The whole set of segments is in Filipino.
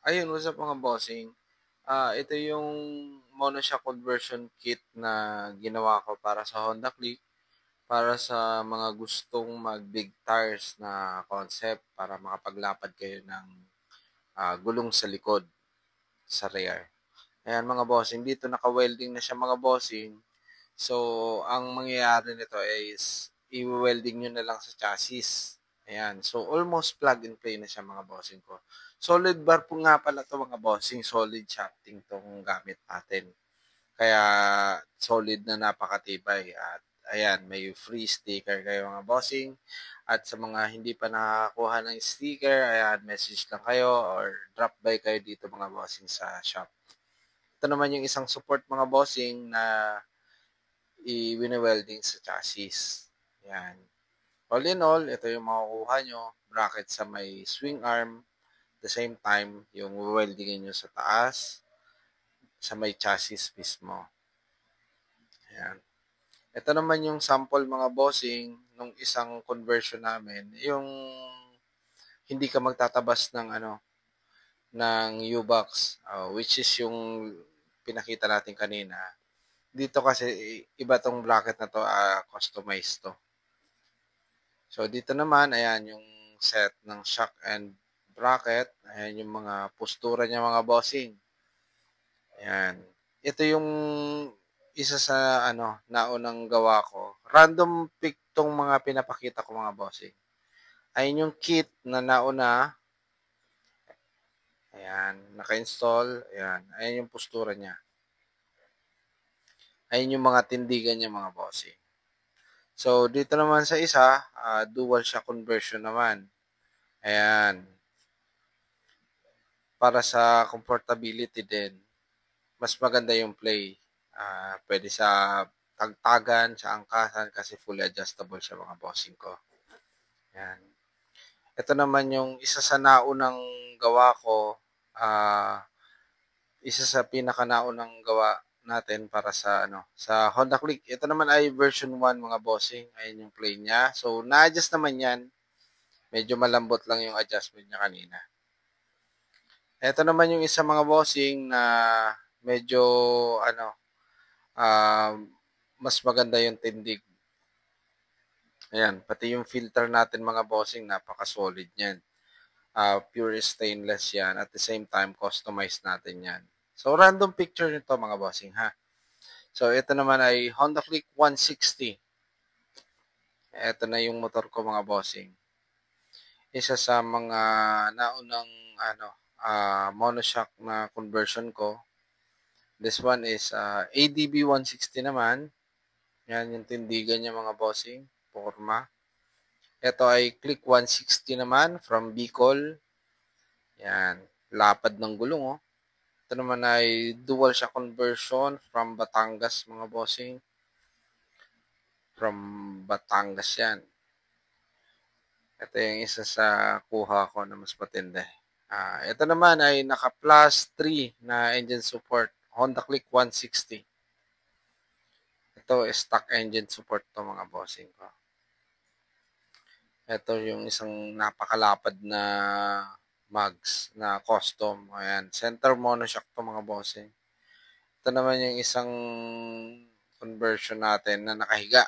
Ayun, what's up mga bossing? Ito yung monoshock conversion kit na ginawa ko para sa Honda Click, para sa mga gustong mag-big tires na concept para makapaglapad kayo ng gulong sa likod, sa rear. Ayan mga bossing, dito naka-welding na siya mga bossing. So, ang mangyayari nito is i-welding nyo na lang sa chassis. Ayan. So, almost plug and play na siya mga bossing ko. Solid bar po nga pala to mga bossing. Solid shafting tong gamit natin. Kaya, solid na napakatibay. At, ayan, may free sticker kayo mga bossing. At sa mga hindi pa nakakuha ng sticker, ayan, message lang kayo or drop by kayo dito mga bossing sa shop. Ito naman yung isang support mga bossing na i-welding sa chassis. Yan. All in all, ito yung makukuha nyo. Bracket sa may swing arm. The same time, yung weldingin nyo sa taas, sa may chassis mismo. Yan. Ito naman yung sample mga bossing nung isang conversion namin. Yung hindi ka magtatabas ng ng U-box, which is yung pinakita natin kanina. Dito kasi iba tong bracket na to, customized to. So, dito naman, ayan yung set ng shock and bracket. Ayan yung mga postura niya mga bossing. Ayan. Ito yung isa sa naunang gawa ko. Random pick tong mga pinapakita ko mga bossing. Ayan yung kit na nauna. Ayan, naka-install. Ayan, ayan yung postura niya. Ayan yung mga tindigan niya mga bossing. So, dito naman sa isa, dual shock conversion naman. Ayan. Para sa comfortability din, mas maganda yung play. Pwede sa tagtagan, sa angkasan, kasi fully adjustable siya mga bossing ko. Ayan. Ito naman yung isa sa naunang gawa ko, isa sa pinakanaunang gawa natin para sa sa Honda Click. Ito naman ay version 1 mga bossing. Ayan yung play niya. So, na-adjust naman yan. Medyo malambot lang yung adjustment niya kanina. Ito naman yung isa mga bossing na medyo uh, mas maganda yung tindig. Ayan, pati yung filter natin mga bossing, napaka-solid niyan. Pure stainless yan. At the same time, customized natin yan. So, random picture nito mga bossing ha. So, ito naman ay Honda Click 160. Ito na yung motor ko mga bossing. Isa sa mga naunang monoshock na conversion ko. This one is ADB 160 naman. Yan yung tindigan niya mga bossing. Forma. Ito ay Click 160 naman from Bicol. Yan. Lapad ng gulong oh. Ito naman ay dual shock conversion from Batangas mga bossing. From Batangas yan. Ito yung isa sa kuha ko na mas matindi. Ito naman ay naka plus 3 na engine support. Honda Click 160. Ito stock engine support to mga bossing ko. Ito yung isang napakalapad na mugs na custom. Ayan. Center monoshock to mga bossing. Ito naman yung isang conversion natin na nakahiga.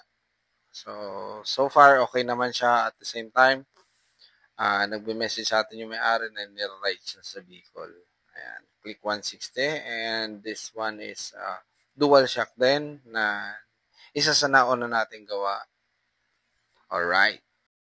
So far, okay naman siya. At the same time, nagbe-message sa atin yung may-ari na nire-ride siya sa Bicol. Ayan. Click 160. And this one is dual shock din na isa sa nauna nating gawa. Alright.